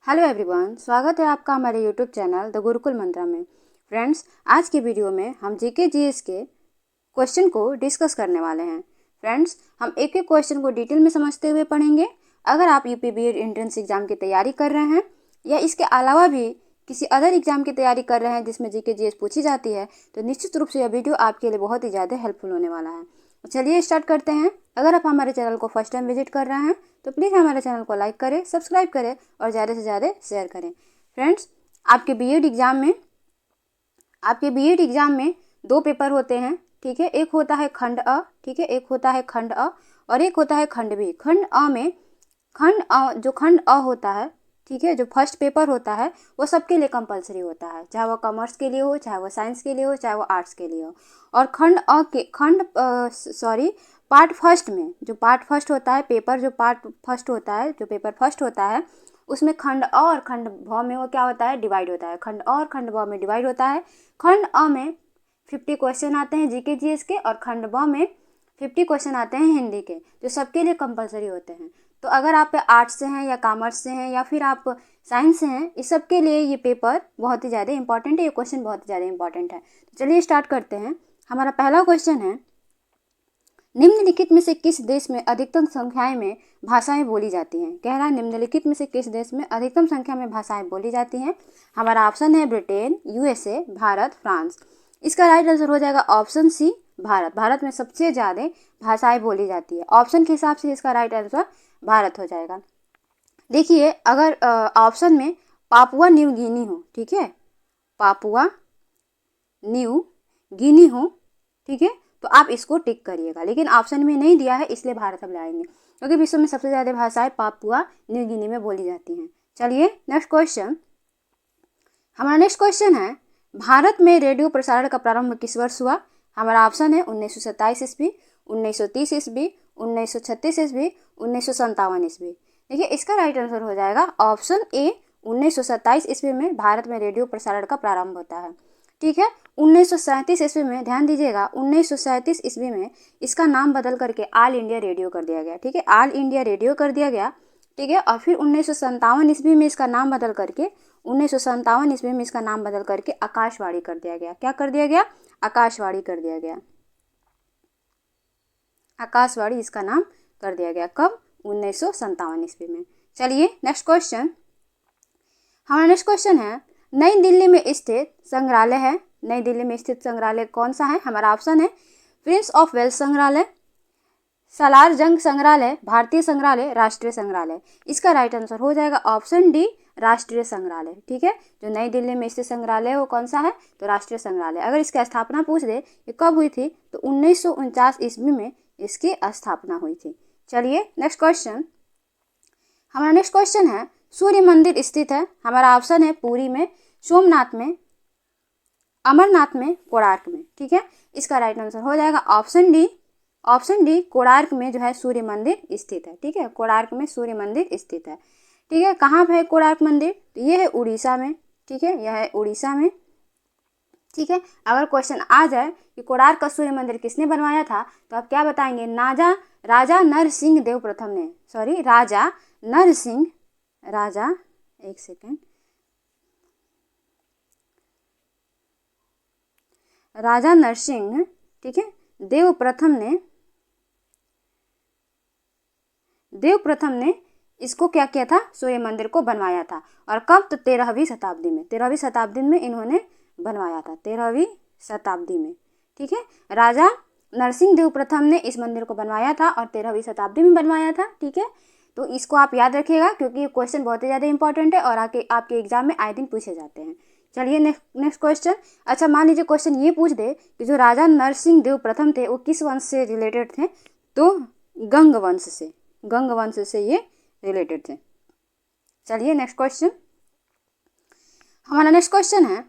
Hello everyone, स्वागत है आपका हमारे यूट्यूब चैनल द गुरुकुल मंत्रा में। फ्रेंड्स, आज की वीडियो में हम जीके जीएस के क्वेश्चन को डिस्कस करने वाले हैं। फ्रेंड्स, हम एक एक क्वेश्चन को डिटेल में समझते हुए पढ़ेंगे। अगर आप यूपी बीएड एंट्रेंस एग्जाम की तैयारी कर रहे हैं या इसके अलावा भी किसी अदर एग्जाम की तैयारी कर रहे हैं जिसमें जीके जीएस पूछी जाती है, तो निश्चित रूप से यह वीडियो आपके लिए बहुत ही ज़्यादा हेल्पफुल होने वाला है। चलिए स्टार्ट करते हैं। अगर आप हमारे चैनल को फर्स्ट टाइम विजिट कर रहे हैं तो प्लीज़ हमारे चैनल को लाइक करें, सब्सक्राइब करें और ज़्यादा से ज़्यादा शेयर करें। फ्रेंड्स, आपके बीएड एग्ज़ाम में दो पेपर होते हैं, ठीक है। एक होता है खंड अ, ठीक है, एक होता है खंड अ और एक होता है खंड बी। जो खंड अ होता है, ठीक है, जो फर्स्ट पेपर होता है वो सबके लिए कंपलसरी होता है, चाहे वो कॉमर्स के लिए हो, चाहे वो साइंस के लिए हो, चाहे वो आर्ट्स के लिए हो। और पार्ट फर्स्ट में जो पार्ट फर्स्ट होता है, जो पेपर फर्स्ट होता है उसमें खंड अ और खंड भ में वो क्या होता है, डिवाइड होता है। खंड अ और खंड ब में डिवाइड होता है। खंड अ में 50 क्वेश्चन आते हैं जीके जीएस के और खंड ब में 50 क्वेश्चन आते हैं हिंदी के, जो सबके लिए कंपलसरी होते हैं। तो अगर आप आर्ट्स से हैं या कॉमर्स से हैं या फिर आप साइंस से हैं, इस सब के लिए ये पेपर बहुत ही ज़्यादा इंपॉर्टेंट है, ये क्वेश्चन बहुत ही ज़्यादा इंपॉर्टेंट है। तो चलिए स्टार्ट करते हैं। हमारा पहला क्वेश्चन है, निम्नलिखित में से किस देश में अधिकतम संख्याएं में भाषाएं बोली जाती हैं। कह रहा है निम्नलिखित में से किस देश में अधिकतम संख्या में भाषाएं बोली जाती हैं। हमारा ऑप्शन है ब्रिटेन, यूएसए, भारत, फ्रांस। इसका राइट आंसर हो जाएगा ऑप्शन सी, भारत। भारत में सबसे ज़्यादा भाषाएं बोली जाती है। ऑप्शन के हिसाब से इसका राइट आंसर भारत हो जाएगा। देखिए, अगर ऑप्शन में पापुआ न्यू गिनी हो, ठीक है, पापुआ न्यू गिनी हो, ठीक है, तो आप इसको टिक करिएगा। लेकिन ऑप्शन में नहीं दिया है इसलिए भारत हम लाएंगे, क्योंकि विश्व में सबसे ज़्यादा भाषाएं पापुआ न्यू गिनी में बोली जाती हैं। चलिए नेक्स्ट क्वेश्चन। हमारा नेक्स्ट क्वेश्चन है, भारत में रेडियो प्रसारण का प्रारंभ किस वर्ष हुआ। हमारा ऑप्शन है 1927 ईस्वी, 1930 ईस्वी, 1936 ईस्वी, 1957 ईस्वी। देखिए, इसका राइट आंसर हो जाएगा ऑप्शन ए, 1927 ईस्वी में भारत में रेडियो प्रसारण का प्रारंभ होता है, ठीक है। 1937 ईस्वी में, ध्यान दीजिएगा, 1937 ईस्वी में इसका नाम बदल करके ऑल इंडिया रेडियो कर दिया गया, ठीक है, ऑल इंडिया रेडियो कर दिया गया, ठीक है। और फिर 1957 ईस्वी में इसका नाम बदल करके आकाशवाणी कर दिया गया। क्या कर दिया गया? आकाशवाणी कर दिया गया। आकाशवाणी इसका नाम कर दिया गया। कब? 1957 ईस्वी में। चलिए नेक्स्ट क्वेश्चन। हमारा नेक्स्ट क्वेश्चन है, नई दिल्ली में स्थित संग्रहालय है। नई दिल्ली में स्थित संग्रहालय कौन सा है? हमारा ऑप्शन है प्रिंस ऑफ वेल्स संग्रहालय, सालार जंग संग्रहालय, भारतीय संग्रहालय, राष्ट्रीय संग्रहालय। इसका राइट आंसर हो जाएगा ऑप्शन डी, राष्ट्रीय संग्रहालय, ठीक है। जो नई दिल्ली में स्थित संग्रहालय है वो कौन सा है? तो राष्ट्रीय संग्रहालय। अगर इसकी स्थापना पूछ दे ये कब हुई थी, तो 1949 ईस्वी में इसकी स्थापना हुई थी। चलिए नेक्स्ट क्वेश्चन। हमारा नेक्स्ट क्वेश्चन है, सूर्य मंदिर स्थित है। हमारा ऑप्शन है पुरी में, सोमनाथ में, अमरनाथ में, कोणार्क में, ठीक है। इसका राइट आंसर हो जाएगा ऑप्शन डी, कोणार्क में जो है सूर्य मंदिर स्थित है, ठीक है। कोणार्क में सूर्य मंदिर स्थित है, ठीक है। कहाँ पे है कोणार्क मंदिर? तो ये है उड़ीसा में, ठीक है, यह है उड़ीसा में, ठीक है। अगर क्वेश्चन आ जाए कि कोणार्क का सूर्य मंदिर किसने बनवाया था, तो आप क्या बताएंगे? राजा नरसिंह देव प्रथम ने, राजा नरसिंह, ठीक है, देव प्रथम ने इसको क्या किया था? सूर्य मंदिर को बनवाया था। और कब? तो 13वीं शताब्दी में इन्होंने बनवाया था, 13वीं शताब्दी में, ठीक है। राजा नरसिंह देव प्रथम ने इस मंदिर को बनवाया था और 13वीं शताब्दी में बनवाया था, ठीक है। तो इसको आप याद रखिएगा क्योंकि ये क्वेश्चन बहुत ही ज़्यादा इंपॉर्टेंट है और आपके एग्जाम में आए दिन पूछे जाते हैं। चलिए नेक्स्ट क्वेश्चन। अच्छा, मान लीजिए क्वेश्चन ये पूछ दे कि जो राजा नरसिंह देव प्रथम थे वो किस वंश से रिलेटेड थे, तो गंग वंश से ये रिलेटेड थे। चलिए नेक्स्ट क्वेश्चन। हमारा नेक्स्ट क्वेश्चन है,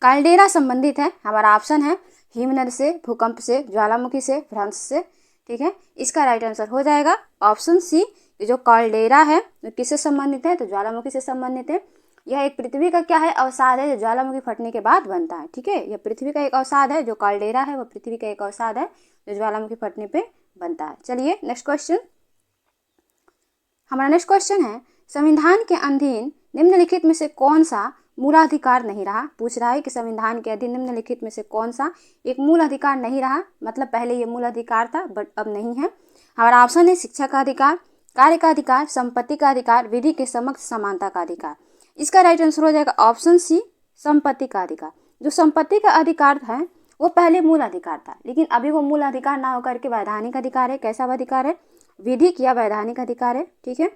काल्डेरा संबंधित है। हमारा ऑप्शन है हिमनद से, भूकंप से, ज्वालामुखी से, भ्रंश से, ठीक है। इसका राइट आंसर हो जाएगा ऑप्शन सी। जो काल्डेरा है वो किससे संबंधित है? तो ज्वालामुखी से संबंधित है। यह एक पृथ्वी का क्या है? अवसाद है, जो ज्वालामुखी फटने के बाद बनता है, ठीक है। यह पृथ्वी का एक अवसाद है, जो काल्डेरा है वो पृथ्वी का एक अवसाद है जो ज्वालामुखी फटने पे बनता है। चलिए नेक्स्ट क्वेश्चन। हमारा नेक्स्ट क्वेश्चन है, संविधान के अधीन निम्नलिखित में से कौन सा मूलाधिकार नहीं रहा। पूछ रहा है कि संविधान के अधीन निम्नलिखित में से कौन सा एक मूल अधिकार नहीं रहा, मतलब पहले ये मूल अधिकार था बट अब नहीं है। हमारा ऑप्शन है शिक्षा का अधिकार, कार्य का अधिकार, संपत्ति का अधिकार, विधि के समक्ष समानता का अधिकार। इसका राइट आंसर हो जाएगा ऑप्शन सी, संपत्ति का अधिकार। जो संपत्ति का अधिकार है वो पहले मूल अधिकार था, लेकिन अभी वो मूल अधिकार ना होकर के वैधानिक अधिकार है। कैसा अधिकार है? विधिक या वैधानिक अधिकार है। ठीक है,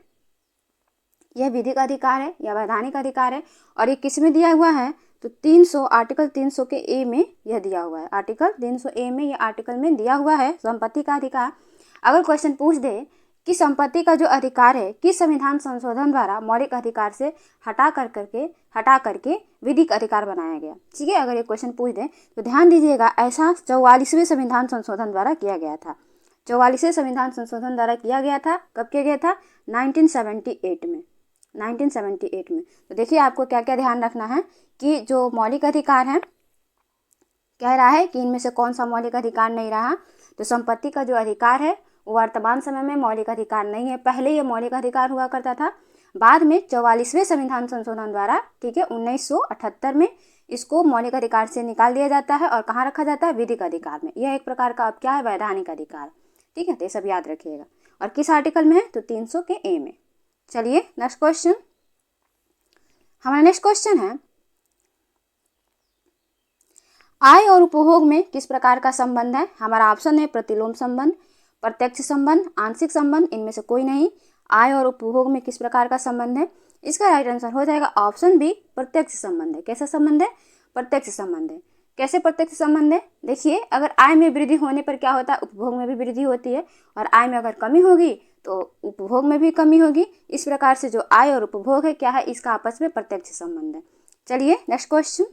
यह विधिक अधिकार है या वैधानिक अधिकार है। और ये किस में दिया हुआ है? तो 300 आर्टिकल 300 के ए में यह दिया हुआ है। आर्टिकल 300 ए में, यह आर्टिकल में दिया हुआ है संपत्ति का अधिकार। अगर क्वेश्चन पूछ दे कि संपत्ति का जो अधिकार है किस संविधान संशोधन द्वारा मौलिक अधिकार से हटा करके विधिक अधिकार बनाया गया, ठीक है, अगर ये क्वेश्चन पूछ दे तो ध्यान दीजिएगा, ऐसा 44वें संविधान संशोधन द्वारा किया गया था। 44वें संविधान संशोधन द्वारा किया गया था। कब किया गया था? 1978 में। 1978 में। तो देखिए आपको क्या क्या ध्यान रखना है कि जो मौलिक अधिकार है, कह रहा है कि इनमें से कौन सा मौलिक अधिकार नहीं रहा। तो संपत्ति का जो अधिकार है वो वर्तमान समय में मौलिक अधिकार नहीं है। पहले ये मौलिक अधिकार हुआ करता था, बाद में 44वें संविधान संशोधन द्वारा, ठीक है, 1978 में इसको मौलिक अधिकार से निकाल दिया जाता है और कहाँ रखा जाता है? विधिक अधिकार में। यह एक प्रकार का अब क्या है? वैधानिक अधिकार। ठीक है, तो ये सब याद रखिएगा। और किस आर्टिकल में है? तो 300 के ए में। चलिए नेक्स्ट क्वेश्चन। हमारा नेक्स्ट क्वेश्चन है, आय और उपभोग में किस प्रकार का संबंध है? हमारा ऑप्शन है प्रतिलोम संबंध, प्रत्यक्ष संबंध, आंशिक संबंध, इनमें से कोई नहीं। आय और उपभोग में किस प्रकार का संबंध है? इसका राइट आंसर हो जाएगा ऑप्शन बी, प्रत्यक्ष संबंध है। कैसा संबंध है? प्रत्यक्ष संबंध है। कैसे प्रत्यक्ष संबंध है? देखिए, अगर आय में वृद्धि होने पर क्या होता है? उपभोग में भी वृद्धि होती है। और आय में अगर कमी होगी तो उपभोग में भी कमी होगी। इस प्रकार से जो आय और उपभोग है क्या है? इसका आपस में प्रत्यक्ष संबंध है। चलिए नेक्स्ट क्वेश्चन।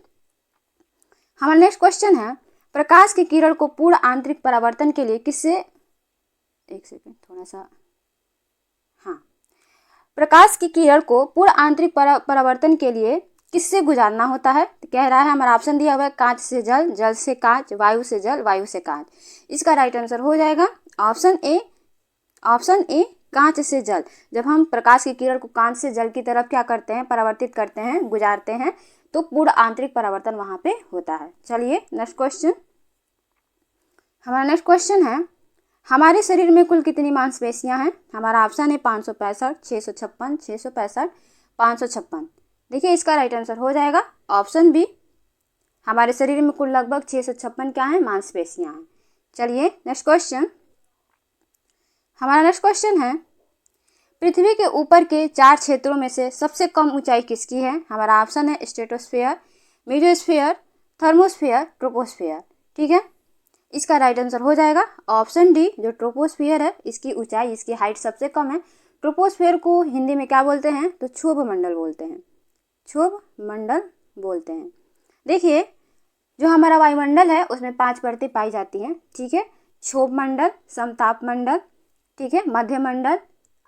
हमारा नेक्स्ट क्वेश्चन है, प्रकाश की किरण को पूर्ण आंतरिक परावर्तन के लिए किससे, एक सेकेंड थोड़ा सा, हाँ, प्रकाश की किरण को पूर्ण आंतरिक परावर्तन के लिए किससे गुजारना होता है? तो कह रहा है, हमारा ऑप्शन दिया हुआ है कांच से जल, जल से कांच, वायु से जल, वायु से कांच। इसका राइट आंसर हो जाएगा ऑप्शन ए, कांच से जल। जब हम प्रकाश की किरण को कांच से जल की तरफ क्या करते हैं? परावर्तित करते हैं, गुजारते हैं, तो पूर्ण आंतरिक परावर्तन वहां पे होता है। चलिए नेक्स्ट क्वेश्चन। हमारा नेक्स्ट क्वेश्चन है, हमारे शरीर में कुल कितनी मांसपेशियां हैं? हमारा ऑप्शन है 565, 656, 665, 556। देखिए इसका राइट आंसर हो जाएगा ऑप्शन बी, हमारे शरीर में कुल लगभग 656 क्या है? मांसपेशियां हैं। चलिए नेक्स्ट क्वेश्चन। हमारा नेक्स्ट क्वेश्चन है, पृथ्वी के ऊपर के 4 क्षेत्रों में से सबसे कम ऊंचाई किसकी है? हमारा ऑप्शन है स्ट्रेटोस्फीयर, मेसोस्फीयर, थर्मोस्फीयर, ट्रोपोस्फीयर। ठीक है, इसका राइट आंसर हो जाएगा ऑप्शन डी, जो ट्रोपोस्फीयर है, इसकी ऊंचाई, इसकी हाइट सबसे कम है। ट्रोपोस्फीयर को हिंदी में क्या बोलते हैं? तो क्षोभ मंडल बोलते हैं, क्षोभ मंडल बोलते हैं। देखिए, जो हमारा वायुमंडल है उसमें 5 परतें पाई जाती हैं। ठीक है, क्षोभ मंडल, समताप मंडल, ठीक है, मध्य मंडल,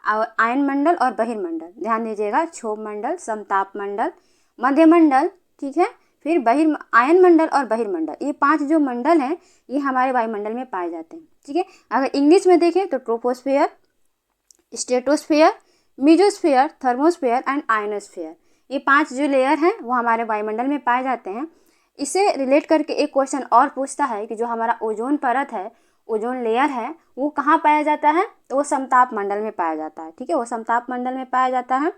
आयन मंडल और बहिर्मंडल। ध्यान दीजिएगा, क्षोभ मंडल, समताप मंडल, मध्य मंडल, ठीक है, फिर आयन मंडल और बहिर्मंडल। ये 5 जो मंडल हैं ये हमारे वायुमंडल में पाए जाते हैं। ठीक है, अगर इंग्लिश में देखें तो troposphere, stratosphere, mesosphere, thermosphere and ionosphere, ये 5 जो लेयर हैं वो हमारे वायुमंडल में पाए जाते हैं। इससे रिलेट करके एक क्वेश्चन और पूछता है कि जो हमारा ओजोन परत है, ओजोन लेयर है, वो कहाँ पाया जाता है? तो वो समताप मंडल में पाया जाता है। ठीक है, वो समताप मंडल में पाया जाता है।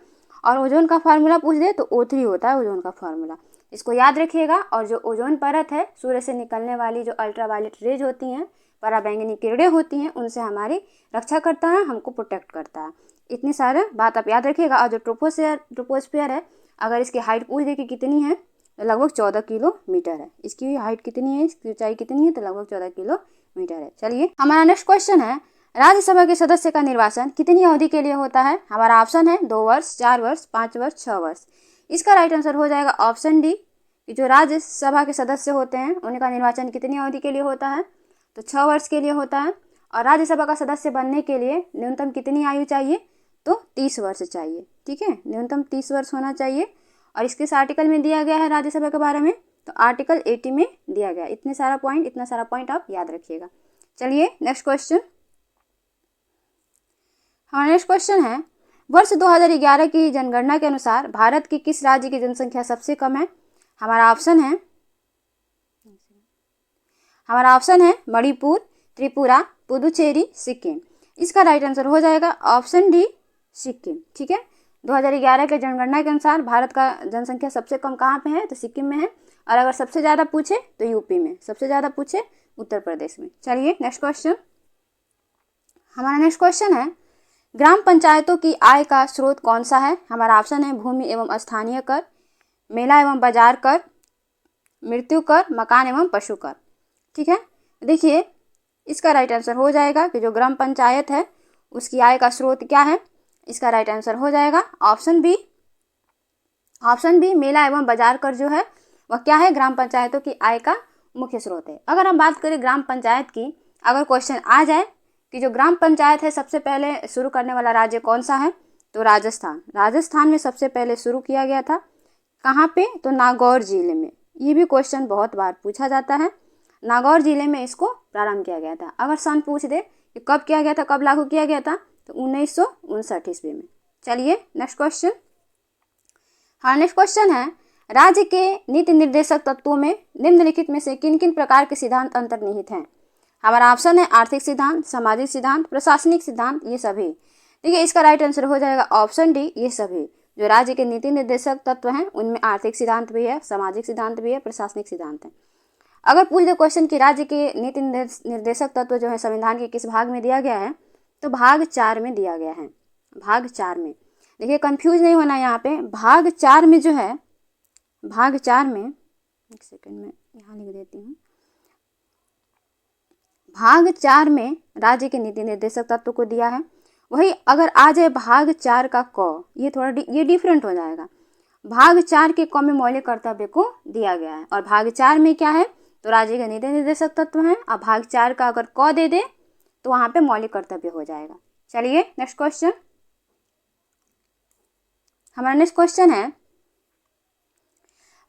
और ओजोन का फार्मूला पूछ दे तो O3 होता है ओजोन का फार्मूला, इसको याद रखिएगा। और जो ओजोन परत है, सूर्य से निकलने वाली जो अल्ट्रावायलेट रेज होती हैं, पराबैंगनी किरणें होती हैं, उनसे हमारी रक्षा करता है, हमको प्रोटेक्ट करता है। इतनी सारे बात आप याद रखिएगा। और जो ट्रोपोस्फीयर है, अगर इसकी हाइट पूछ दे कि कितनी है, तो लगभग 14 किलोमीटर है। इसकी हाइट कितनी है, इसकी ऊंचाई कितनी है? तो लगभग 14 किलोमीटर है। चलिए हमारा नेक्स्ट क्वेश्चन है, राज्यसभा के सदस्य का निर्वाचन कितनी अवधि के लिए होता है? हमारा ऑप्शन है 2 वर्ष, 4 वर्ष, 5 वर्ष, 6 वर्ष। इसका राइट आंसर हो जाएगा ऑप्शन डी, कि जो राज्यसभा के सदस्य होते हैं उनका निर्वाचन कितनी अवधि के लिए होता है? तो 6 वर्ष के लिए होता है। और राज्यसभा का सदस्य बनने के लिए न्यूनतम कितनी आयु चाहिए? तो 30 वर्ष चाहिए। ठीक है, न्यूनतम 30 वर्ष होना चाहिए। और इसके आर्टिकल में दिया गया है राज्यसभा के बारे में, तो आर्टिकल 80 में दिया गया। इतना सारा पॉइंट आप याद रखिएगा। चलिए नेक्स्ट क्वेश्चन। हमारा नेक्स्ट क्वेश्चन है, वर्ष 2011 की जनगणना के अनुसार भारत की किस राज्य की जनसंख्या सबसे कम है? हमारा ऑप्शन है मणिपुर, त्रिपुरा, पुदुचेरी, सिक्किम। इसका राइट आंसर हो जाएगा ऑप्शन डी, सिक्किम। ठीक है, 2011 के जनगणना के अनुसार भारत का जनसंख्या सबसे कम कहाँ पे है? तो सिक्किम में है। और अगर सबसे ज़्यादा पूछे तो यूपी में, सबसे ज़्यादा पूछे उत्तर प्रदेश में। चलिए नेक्स्ट क्वेश्चन। हमारा नेक्स्ट क्वेश्चन है, ग्राम पंचायतों की आय का स्रोत कौन सा है? हमारा ऑप्शन है भूमि एवं स्थानीय कर, मेला एवं बाजार कर, मृत्यु कर, मकान एवं पशु कर। ठीक है, देखिए इसका राइट आंसर हो जाएगा कि जो ग्राम पंचायत है उसकी आय का स्रोत क्या है? इसका राइट आंसर हो जाएगा ऑप्शन बी, मेला एवं बाजार कर जो है वह क्या है? ग्राम पंचायतों की आय का मुख्य स्रोत है। अगर हम बात करें ग्राम पंचायत की, अगर क्वेश्चन आ जाए कि जो ग्राम पंचायत है सबसे पहले शुरू करने वाला राज्य कौन सा है? तो राजस्थान में सबसे पहले शुरू किया गया था। कहाँ पे? तो नागौर जिले में। ये भी क्वेश्चन बहुत बार पूछा जाता है। नागौर जिले में इसको प्रारंभ किया गया था। अगर सन पूछ दे कि कब किया गया था, कब लागू किया गया था, तो 1959 ईस्वी में। चलिए नेक्स्ट क्वेश्चन। हाँ, नेक्स्ट क्वेश्चन है, राज्य के नीति निर्देशक तत्वों में निम्नलिखित में से किन किन प्रकार के सिद्धांत अंतर्निहित हैं? हमारा ऑप्शन है आर्थिक सिद्धांत, सामाजिक सिद्धांत, प्रशासनिक सिद्धांत, ये सभी। देखिए इसका राइट आंसर हो जाएगा ऑप्शन डी, ये सभी। जो राज्य के नीति निर्देशक तत्व हैं उनमें आर्थिक सिद्धांत भी है, सामाजिक सिद्धांत भी है, प्रशासनिक सिद्धांत है। अगर पूछ दे क्वेश्चन कि राज्य के नीति निर्देशक तत्व जो है संविधान के किस भाग में दिया गया है, तो भाग 4 में दिया गया है। भाग 4 में, देखिए कंफ्यूज नहीं होना यहाँ पे। भाग 4 में जो है, भाग 4 में, एक सेकंड में यहाँ लिख देती हूँ। भाग 4 में राज्य के नीति निर्देशक तत्व को दिया है। वही अगर आ जाए भाग 4 का क, ये थोड़ा ये डिफरेंट हो जाएगा। भाग 4 के क में मौलिक कर्तव्य को दिया गया है, और भाग 4 में क्या है? तो राज्य के नीति निर्देशक तत्व हैं। अब भाग 4 का अगर क दे दे तो वहाँ पे मौलिक कर्तव्य हो जाएगा। चलिए नेक्स्ट क्वेश्चन। हमारा नेक्स्ट क्वेश्चन है,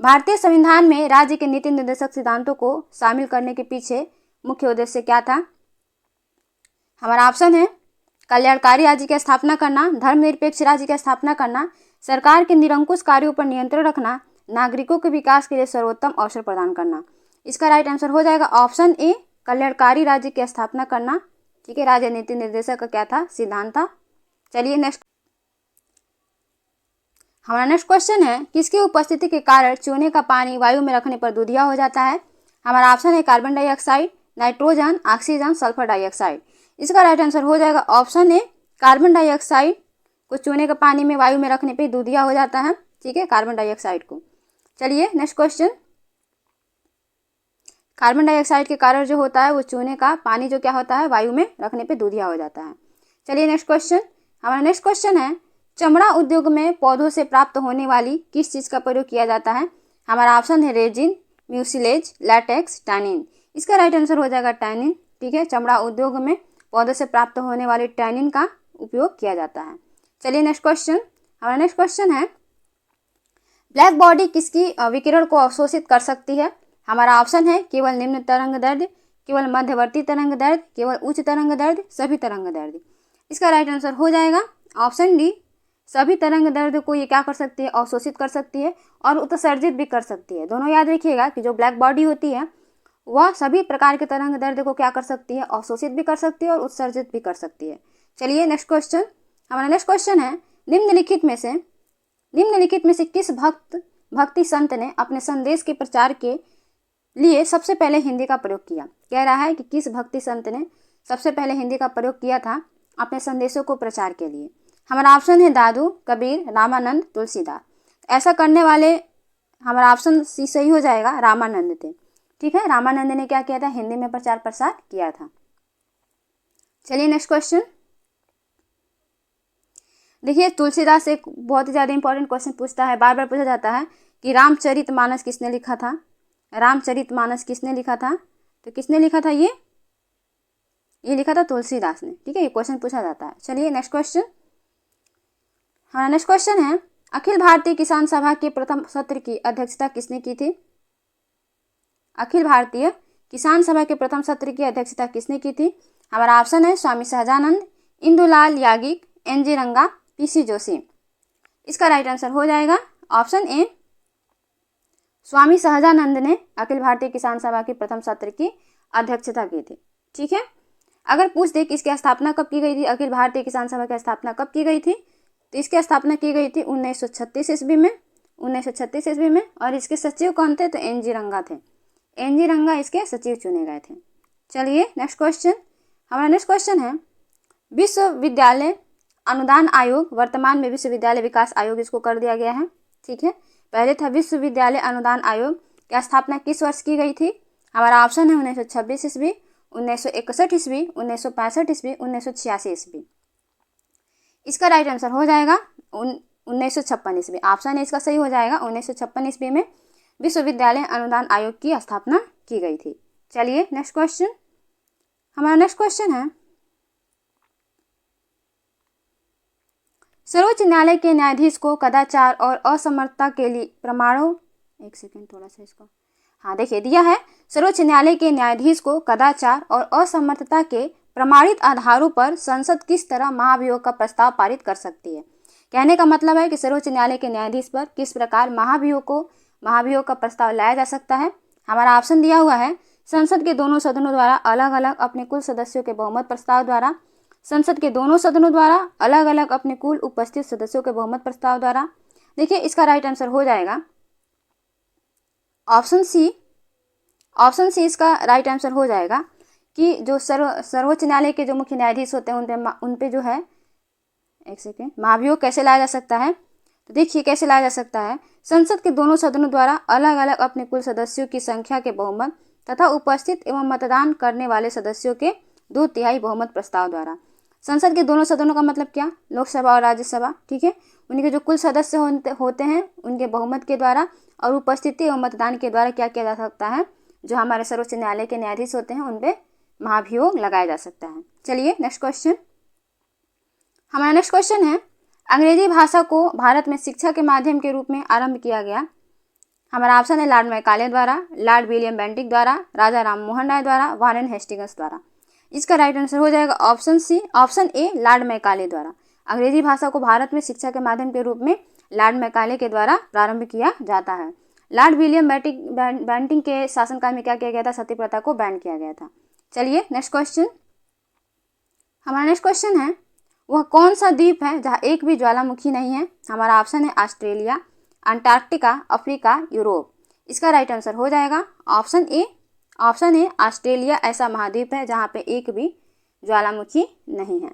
भारतीय संविधान में राज्य के नीति निर्देशक सिद्धांतों को शामिल करने के पीछे मुख्य उद्देश्य क्या था? हमारा ऑप्शन है कल्याणकारी राज्य की स्थापना करना, धर्मनिरपेक्ष राज्य की स्थापना करना, सरकार के निरंकुश कार्यों पर नियंत्रण रखना, नागरिकों के विकास के लिए सर्वोत्तम अवसर प्रदान करना। इसका राइट आंसर हो जाएगा ऑप्शन ए, कल्याणकारी राज्य की स्थापना करना। ठीक है, राज्य नीति निर्देशक का क्या था? सिद्धांत था। चलिए नेक्स्ट। हमारा नेक्स्ट क्वेश्चन है, किसकी उपस्थिति के कारण चूने का पानी वायु में रखने पर दूधिया हो जाता है? हमारा ऑप्शन है carbon dioxide, nitrogen, oxygen, sulphur dioxide. इसका राइट आंसर हो जाएगा ऑप्शन ए, कार्बन डाइऑक्साइड को चूने का पानी में वायु में रखने पे दूधिया हो जाता है। ठीक है, कार्बन डाइऑक्साइड को। चलिए नेक्स्ट क्वेश्चन। कार्बन डाइऑक्साइड के कारण जो होता है वो चूने का पानी जो क्या होता है? वायु में रखने पे दूधिया हो जाता है। चलिए नेक्स्ट क्वेश्चन। हमारा नेक्स्ट क्वेश्चन है, चमड़ा उद्योग में पौधों से प्राप्त होने वाली किस चीज़ का प्रयोग किया जाता है? हमारा ऑप्शन है रेजिन, म्यूसिलेज, लैटेक्स, टैनिन। इसका राइट आंसर हो जाएगा टैनिन। ठीक है, चमड़ा उद्योग में पौधों से प्राप्त होने वाली टैनिन का उपयोग किया जाता है। चलिए नेक्स्ट क्वेश्चन। हमारा नेक्स्ट क्वेश्चन है, ब्लैक बॉडी किसकी विकिरण को अवशोषित कर सकती है? हमारा ऑप्शन है केवल निम्न तरंग दैर्ध्य, केवल मध्यवर्ती तरंग दैर्ध्य, केवल उच्च तरंग दैर्ध्य, सभी तरंग दैर्ध्य। इसका राइट आंसर हो जाएगा ऑप्शन डी, सभी तरंग दैर्ध्य को ये क्या कर सकती है? अवशोषित कर सकती है और उत्सर्जित भी कर सकती है। दोनों याद रखिएगा कि जो ब्लैक बॉडी होती है वह सभी प्रकार के तरंग दैर्ध्य को क्या कर सकती है? अवशोषित भी कर सकती है और उत्सर्जित भी कर सकती है। चलिए नेक्स्ट क्वेश्चन। हमारा नेक्स्ट क्वेश्चन है, निम्नलिखित में से किस भक्ति संत ने अपने संदेश के प्रचार के लिए सबसे पहले हिंदी का प्रयोग किया? कह रहा है कि किस भक्ति संत ने सबसे पहले हिंदी का प्रयोग किया था अपने संदेशों को प्रचार के लिए? हमारा ऑप्शन है दादू, कबीर, रामानंद, तुलसीदास। ऐसा करने वाले हमारा ऑप्शन सी सही हो जाएगा, रामानंद थे। ठीक है, रामानंद ने क्या किया था? हिंदी में प्रचार प्रसार किया था। चलिए नेक्स्ट क्वेश्चन। देखिए तुलसीदास एक बहुत ही ज़्यादा इंपॉर्टेंट क्वेश्चन पूछता है, बार बार पूछा जाता है कि रामचरितमानस किसने लिखा था? रामचरितमानस किसने लिखा था? तो किसने लिखा था? ये लिखा था तुलसीदास ने। ठीक है, ये क्वेश्चन पूछा जाता है। चलिए नेक्स्ट क्वेश्चन। हमारा नेक्स्ट क्वेश्चन है, अखिल भारतीय किसान सभा के प्रथम सत्र की अध्यक्षता किसने की थी? अखिल भारतीय किसान सभा के प्रथम सत्र की अध्यक्षता किसने की थी? हमारा ऑप्शन है स्वामी सहजानंद, इंदुलाल याज्ञिक, एन जी रंगा, PC जोशी। इसका राइट आंसर हो जाएगा ऑप्शन ए, स्वामी सहजानंद ने अखिल भारतीय किसान सभा के प्रथम सत्र की अध्यक्षता की थी। ठीक है, अगर पूछ दे कि इसकी स्थापना कब की गई थी, अखिल भारतीय किसान सभा की स्थापना कब की गई थी, तो इसकी स्थापना की गई थी 1936 ईस्वी में, 1936 ईस्वी में। और इसके सचिव कौन थे, तो NG रंगा थे। NG रंगा इसके सचिव चुने गए थे। चलिए नेक्स्ट क्वेश्चन, हमारा नेक्स्ट क्वेश्चन है विश्वविद्यालय अनुदान आयोग, वर्तमान में विश्वविद्यालय विकास आयोग इसको कर दिया गया है। ठीक है, पहले था विश्वविद्यालय अनुदान आयोग की स्थापना किस वर्ष की गई थी, हमारा ऑप्शन है 1926 ईस्वी, 1961 ईस्वी, 1965 ईस्वी, 1986 ईस्वी। इसका राइट आंसर हो जाएगा 1956 ईस्वी। ऑप्शन है इसका सही हो जाएगा, 1956 ईस्वी में विश्वविद्यालय अनुदान आयोग की स्थापना की गई थी। चलिए नेक्स्ट क्वेश्चन, हमारा नेक्स्ट क्वेश्चन है सर्वोच्च न्यायालय के न्यायाधीश को कदाचार और असमर्थता के लिए प्रमाणों, एक सेकेंड थोड़ा सा इसको, हाँ देखिए दिया है, सर्वोच्च न्यायालय के न्यायाधीश को कदाचार और असमर्थता के प्रमाणित आधारों पर संसद किस तरह महाभियोग का प्रस्ताव पारित कर सकती है। कहने का मतलब है कि सर्वोच्च न्यायालय के न्यायाधीश पर किस प्रकार महाभियोग का प्रस्ताव लाया जा सकता है। हमारा ऑप्शन दिया हुआ है, संसद के दोनों सदनों द्वारा अलग अलग अपने कुल सदस्यों के बहुमत प्रस्ताव द्वारा, संसद के दोनों सदनों द्वारा अलग अलग अपने कुल उपस्थित सदस्यों के बहुमत प्रस्ताव द्वारा। देखिए इसका राइट आंसर हो जाएगा ऑप्शन सी। ऑप्शन सी इसका राइट आंसर हो जाएगा कि जो सर्वोच्च न्यायालय के जो मुख्य न्यायाधीश होते हैं उन पे जो है, एक सेकेंड, महाभियोग कैसे लाया जा सकता है, तो देखिए कैसे लाया जा सकता है, संसद के दोनों सदनों द्वारा अलग अलग अपने कुल सदस्यों की संख्या के बहुमत तथा उपस्थित एवं मतदान करने वाले सदस्यों के 2/3 बहुमत प्रस्ताव द्वारा। संसद के दोनों सदनों का मतलब क्या, लोकसभा और राज्यसभा। ठीक है, उनके जो कुल सदस्य होते हैं उनके बहुमत के द्वारा और उपस्थिति एवं मतदान के द्वारा क्या किया जा सकता है, जो हमारे सर्वोच्च न्यायालय के न्यायाधीश होते हैं उन पे महाभियोग लगाया जा सकता है। चलिए नेक्स्ट क्वेश्चन, हमारा नेक्स्ट क्वेश्चन है अंग्रेजी भाषा को भारत में शिक्षा के माध्यम के रूप में आरंभ किया गया। हमारा ऑप्शन है लॉर्ड मैकाले द्वारा, लॉर्ड विलियम बेंटिक द्वारा, राजा राम मोहन राय द्वारा, वारेन हेस्टिंग्स द्वारा। इसका राइट आंसर हो जाएगा option C, option A, Lord Macaulay द्वारा। अंग्रेजी भाषा को भारत में शिक्षा के माध्यम के रूप में लॉर्ड मैकाले के द्वारा प्रारंभ किया जाता है। लॉर्ड विलियम बेंटिक के शासनकाल में क्या किया गया था, सती प्रथा को बैन किया गया था। चलिए नेक्स्ट क्वेश्चन, हमारा नेक्स्ट क्वेश्चन है वह कौन सा द्वीप है जहाँ एक भी ज्वालामुखी नहीं है। हमारा ऑप्शन है ऑस्ट्रेलिया, अंटार्कटिका, अफ्रीका, यूरोप। इसका राइट आंसर हो जाएगा option A. Option A, Australia ऐसा महाद्वीप है जहाँ पे एक भी ज्वालामुखी नहीं है।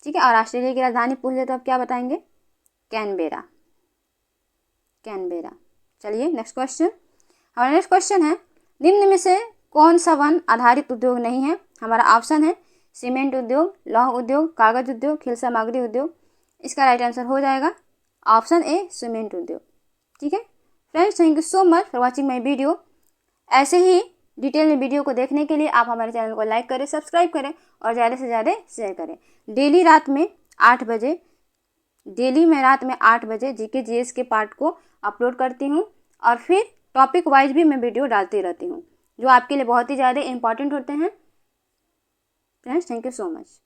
ठीक है, और ऑस्ट्रेलिया की राजधानी पूछ ले तो आप क्या बताएंगे, कैनबेरा, कैनबेरा। चलिए नेक्स्ट क्वेश्चन, हमारा नेक्स्ट क्वेश्चन है निम्न में से कौन सा वन आधारित उद्योग नहीं है। हमारा ऑप्शन है सीमेंट उद्योग, लौह उद्योग, कागज उद्योग, खेल सामग्री उद्योग। इसका राइट आंसर हो जाएगा ऑप्शन ए, सीमेंट उद्योग। ठीक है friends, thank you so much for watching my video. ऐसे ही डिटेल में वीडियो को देखने के लिए आप हमारे चैनल को लाइक करें, सब्सक्राइब करें और ज़्यादा से ज़्यादा शेयर करें। डेली रात में 8 बजे जीके जीएस के पार्ट को अपलोड करती हूँ और फिर टॉपिक वाइज भी मैं वीडियो डालती रहती हूँ जो आपके लिए बहुत ही ज़्यादा इंपॉर्टेंट होते हैं। Friends, thank you so much.